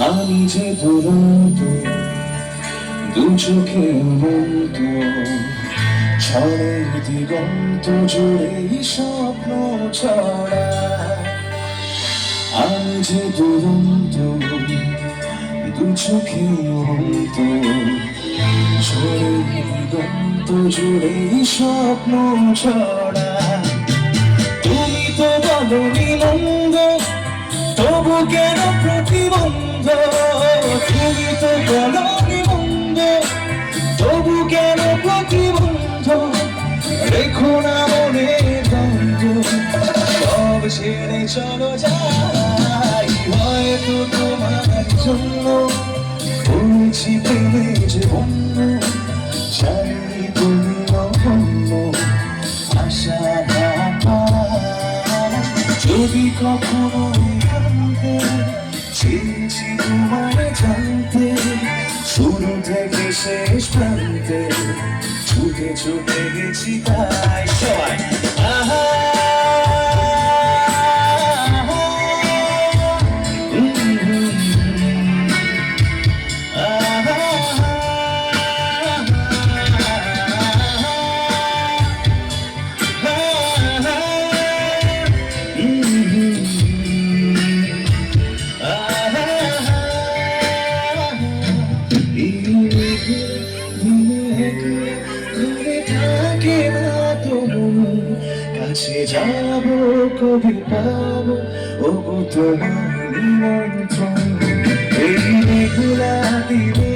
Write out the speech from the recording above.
আমি যে দুরন্ত, দু চোখে অনন্ত, ঝড়ের দিগন্ত জুড়েই স্বপ্ন ছড়া। আমি যে দুরন্ত, দু চোখে অনন্ত, ঝড়ের দিগন্ত জুড়েই স্বপ্ন ছড়া। তুমি তো বলনি মন্দ, তবু কেন প্রতিবন্ধ? তুমি তো বলনি মন্দ, তবু কেন প্রতিবন্ধ? রেখো না মনে দ্বন্দ্ব, সব ছেড়ে চলো যাই। হয়তো তোমার জন্য বলছি প্রেমে যে অন্য, জানি তুমি অন্য আশা না। যদি কখনো জানতে চেয়েছি তোমায় জানতে, শুরু থেকে শেষ প্রান্তে ছুটে ছুটে গেছি তাই। সবাই আহা কাছে যাবো কবি পাবো, ওগো তোমার নিমন্ত্রণ। এই মেঘলা দিনে